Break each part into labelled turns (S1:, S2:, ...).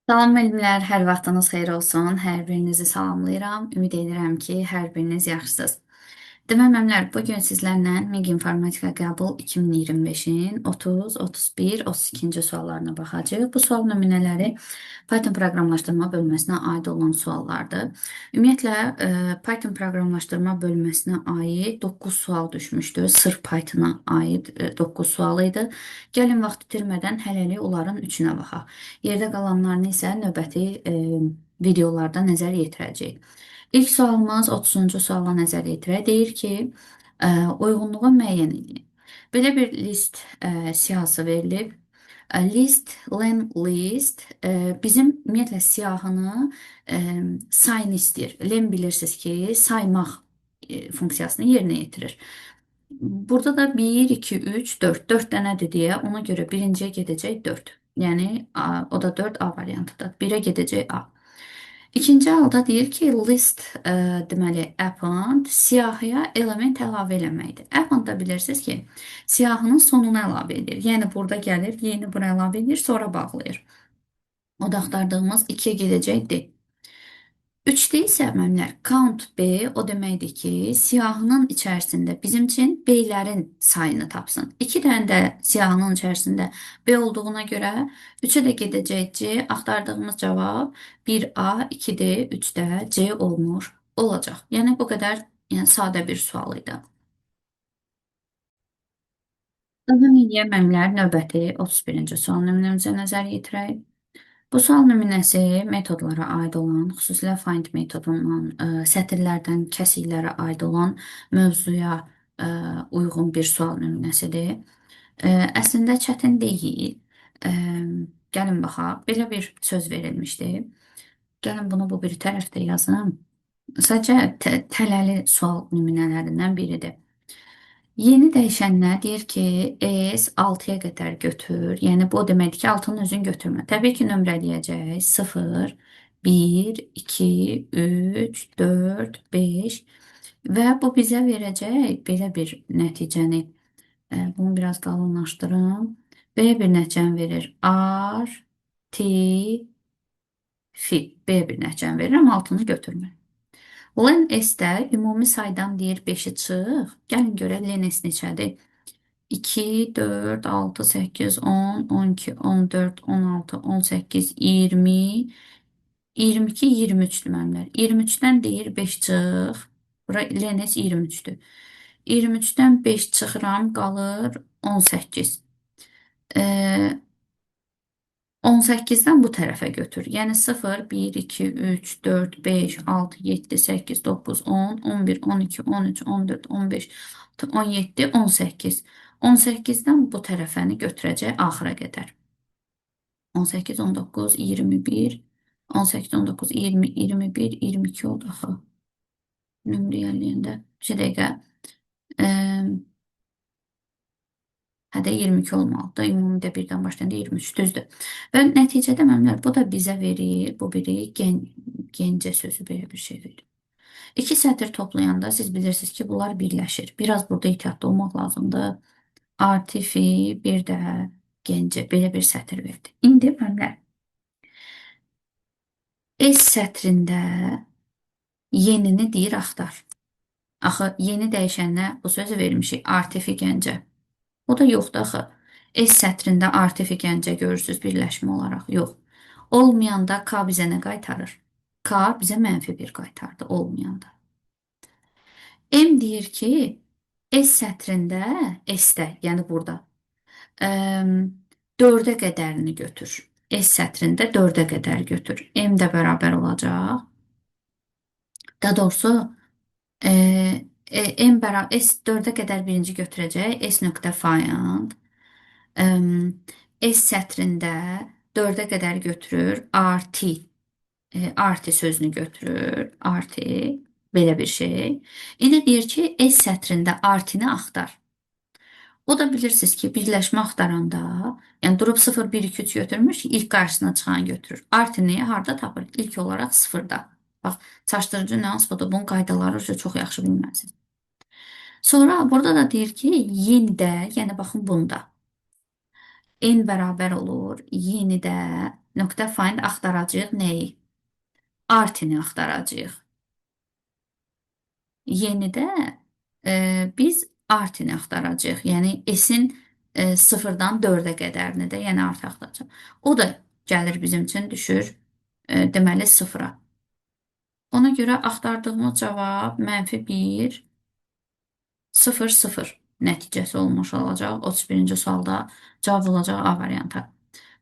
S1: Salam müəllimlər, hər vaxtınız xeyir olsun. Hər birinizi salamlayıram. Ümid edirəm ki, hər biriniz yaxşısınız. Deməli müəllimlər, bu gün sizlərlə MİQ İnformatika Qəbul 2025-in 30, 31, 32-ci suallarına baxacağıq. Bu sual nümunələri Python proqramlaşdırma bölməsinə aid olan suallardır. Ümumiyyətlə, Python proqramlaşdırma bölməsinə aid 9 sual düşmüşdü. Sırf Pythona aid 9 sual idi. Gəlin vaxt itirmədən hələlik onların üçünə baxaq. Yerdə qalanlarını isə növbəti videolarda nəzər yetirəcəyik. İlk sualımız 30-cu suala nəzər yetirək. Deyir ki, uyğunluğu müəyyən edin. Belə bir list siyahısı verilib. List, len list bizim ümumiyyətlə siyahını sayını istəyir. Len bilirsiniz ki, saymaq funksiyasını yerinə yetirir. Burada da 1, 2, 3, 4. 4 dənədir deyə ona görə birinciyə gedəcək 4. Yəni o da 4 A variantıdır. 1-ə gedəcək A. İkinci halda deyir ki, list deməli append siyahıya element əlavə eləməkdir. Append da bilirsiniz ki, siyahının sonuna əlavə edir. Yəni burada gəlir, yeni buna əlavə edir, sonra bağlayır. O da axtardığımız 2-yə gedəcək D. 3'te isə müəllimlər count B o deməkdir ki, siyahının içərisində bizim üçün B-lərin sayını tapsın. 2 dənə də siyahının içərisində B olduğuna görə 3'e də gedəcək C. Axtardığımız cavab 1A, 2D, 3D C olmuş olacaq. Yəni bu qədər sadə bir sual idi. Daha milliyə müəllimlər növbəti 31-ci sual nümunəmizə nəzər yetirək. Bu sual nümunəsi metodlara aid olan, xüsusilə find metodundan sətirlərdən kəsiklərə aid olan mövzuya uyğun bir sual nümunəsidir. Əslində çətin deyil. E, Gəlin baxaq. Belə bir söz verilmişdi. Gəlin bunu bu bir tərəfdə yazım. Sadəcə tələli sual nümunələrindən biridir. Yeni dəyişənlər deyir ki, S 6-ya qədər götür. Yəni bu o deməkdir ki, 6-nın özünü götürmə. Təbii ki, nömrələyəcək 0, 1, 2, 3, 4, 5 və bu bizə verəcək belə bir nəticəni. Bunu biraz qalınlaşdırım. Belə bir nəticəni verir. R, T, fi. Belə bir nəticəni verir, amma 6-nı götürmür. Len S-də ümumi saydan deyir 5-i çıx. Gəlin görək len S neçədir? 2, 4, 6, 8, 10, 12, 14, 16, 18, 20, 22, 23'dür müəllimlər. 23-dən deyir 5 çıx. Bura Lenes 23'dür. 23-dən 5 çıxıram, qalır 18. 18-dən bu tərəfə götür. Yəni 0, 1, 2, 3, 4, 5, 6, 7, 8, 9, 10, 11, 12, 13, 14, 15, 17, 18. 18-dən bu tərəfəni götürəcək axıra qədər. 18, 19, 21, 18, 19, 20, 21, 22 oldu axı. Nömrələyəndə. Bir dəqiqə. Hədə 22 olmalıdır. Ümumidə birdən başlayanda 23 düzdür. Və nəticədə müəllimlər bu da bizə verir, bu biri gencə sözü belə bir şey verir. İki sətr toplayanda siz bilirsiniz ki, bunlar birləşir. Biraz burada ehtiyatlı olmaq lazımdır. Artifi bir də gencə belə bir sətr verdi. İndi müəllimlər S sətrində yenini deyir axtar. Axı yeni dəyişənə bu sözü vermişik. Artifi gəncə. O da yoxdur axı. S sətrində artifi gəncə görürsüz birləşmə olaraq. Yox. Olmayanda K bizə nə qaytarır? K bizə -1 qaytardı olmayanda. M deyir ki, S sətrində, S-də, yəni burada 4-ə qədərini götür. S sətrində 4-ə qədər götür. M də bərabər olacaq. Daha doğrusu e, M bərabər S 4-ə qədər birinci götürəcək. S nöqtə find. S sətrində 4-ə qədər götürür. Artı. Artı sözünü götürür. Artı. Belə bir şey. İndi deyir ki, S sətrində artıni axtar. O da bilirsiniz ki, birləşmə axtaranda, yəni durub 0, 1, 2, 3 götürmüş, ilk qarşısına çıxan götürür. Artıni harda tapır? İlk olaraq sıfırda. Bax, çaşdırıcı nüans budur. Bunun qaydaları çox yaxşı bilməlisiniz. Sonra burada da deyir ki, yenidə, yəni baxın bunda. N bərabər olur yenidə Nöqtə find axtaracağıq nəyi? Artini axtaracağıq. Yenidə biz artini axtaracağıq. Yəni s-in 0-dan 4-ə qədərini də, yəni artı axtaracağıq. O da gəlir bizim üçün düşür deməli 0-a. Ona görə axtardığımız cavab -1, 0, 0 nəticəsi olmuş olacaq. 31-ci sualda cavab olacaq A variantı.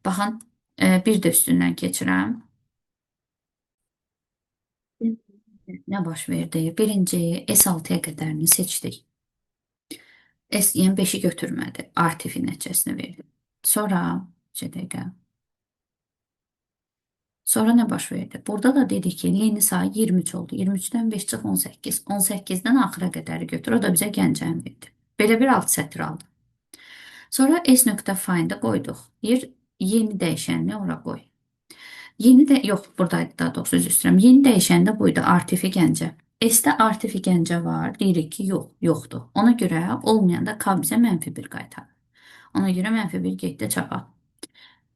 S1: Baxın, bir də üstündən keçirəm. Nə baş verdi? Birinci S6-ya qədərini seçdik. S, yəni 5-i götürmədi. Artifi nəticəsini verdi. Sonra, bir dəqiqə. Sonra nə baş verdi? Burada da dedi ki, lini sayı 23 oldu. 23-dən 5 çıx 18. 18-dən axıra qədəri götür. O da bizə gəncəni verdi. Belə bir alt sətr aldı. Sonra s.find-ı qoyduq. Deyir, yeni dəyişənini ora qoy. Yeni də, yox, buradaydı daha doğrusu üzr istəyirəm. Yeni dəyişəndə buydu, artifi gəncə. S-də artifi gəncə var. Deyirik ki, yox, yoxdur. Ona görə olmayanda K bizə -1 qaytarır. Ona görə -1 getdi çapa.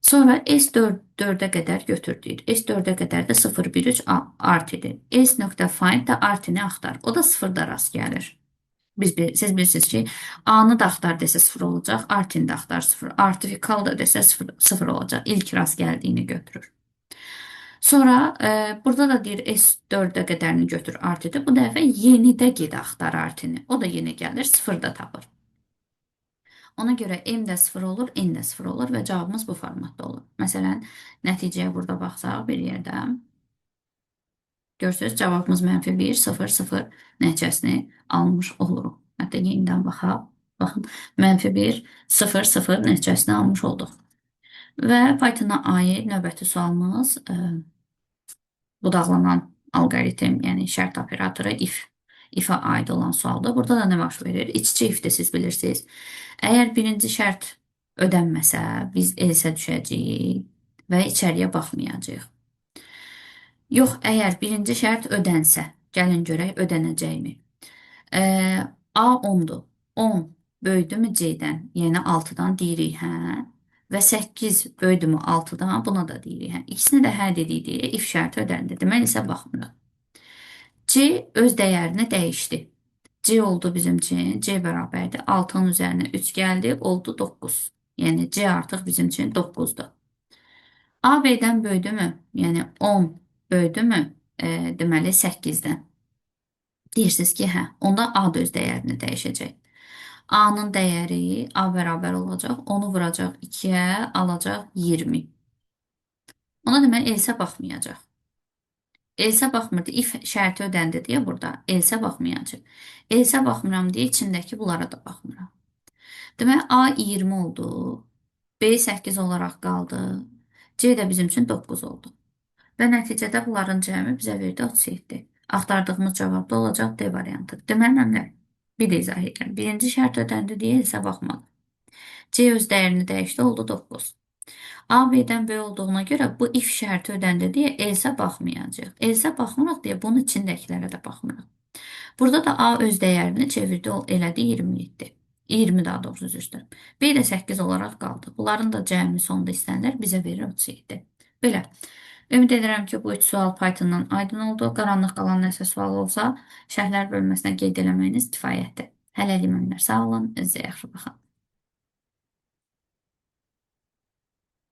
S1: Sonra S4-ə qədər götürdük. S4-ə qədər də 0, 1, 3 artidir. S.find da artini axtar. O da 0-da rast gəlir. Siz bilirsiniz ki, A-nı da axtar desə 0 olacaq, artini də axtar 0, artifikal da desə 0 olacaq. İlk rast gəldiyini götürür. Sonra burada da deyir S4-ə qədərini götür artidir. Bu dəfə yenidə ged axtar artini. O da yeni gəlir, 0-da tapır. Ona görə M də 0 olur, N də 0 olur və cavabımız bu formatda olur. Məsələn, nəticəyə burada baxsaq bir yerdə. Görsünüz, cavabımız -1, 0, 0 nəticəsini almış oluruq. Hətta yenidən baxaq. Baxın, -1, 0, 0 nəticəsini almış olduq. Və Python-a aid növbəti sualımız budaqlanan alqoritm, yəni şərt operatoru if-a aid olan sualdır. Burada da nə baş verir? İç-içə if-də siz bilirsiniz. Əgər birinci şərt ödənməsə, biz else düşəcəyik və içəriyə baxmayacağıq. Yox, əgər birinci şərt ödənsə, gəlin görək ödənəcəkmi? A 10-dur. 10 böyüdümü C-dən, yəni 6-dan deyirik hə. Və 8 böyüdümü 6-dan, buna da deyirik hə. İkisini də hə dedikdə if şərti ödəndi. Deməli isə baxmırıq. C öz dəyərini dəyişdi. C oldu bizim üçün, C bərabərdir. 6-nın üzərinə 3 gəldi, oldu 9. Yəni C artıq bizim üçün 9-dur. A B-dən böyüdümü? Yəni 10 böyüdümü? Deməli 8-dən. Deyirsiniz ki, hə, onda A da öz dəyərini dəyişəcək. A-nın dəyəri A bərabər olacaq. Onu vuracaq 2-yə, alacaq 20. Ona deməli elsə baxmayacaq. Elsə baxmırdı. If şərti ödəndi deyə burada. Elsə baxmayacaq. Elsə baxmıram deyə içindəki bunlara da baxmıram. Deməli A 20 oldu. B 8 olaraq qaldı. C də bizim üçün 9 oldu. Və nəticədə bunların cəmi bizə verdi 37. Axtardığımız cavab da olacaq D variantı. Deməli, nə? Bir də izah edirəm. Birinci şərt ödəndi deyə elsə baxmadı. C öz dəyərini dəyişdi, oldu 9. A B-dən böyük olduğuna görə bu if şərti ödəndi deyə elsə baxmayacaq. Elsə baxmırıq deyə bunun içindəkilərə də baxmırıq. Burada da A öz dəyərini çevirdi, elədi 27. 20 daha doğrusu üzr istəyirəm. B də 8 olaraq qaldı. Bunların da cəmi sonda istənilər bizə verir 37. Belə. Ümid edirəm ki, bu 3 sual Python-dan aydın oldu. Qaranlıq qalan nəsə sual olsa, şərhlər bölməsinə qeyd eləməyiniz kifayətdir. Hələlik mənlər. Sağ olun, özünüzə yaxşı baxın.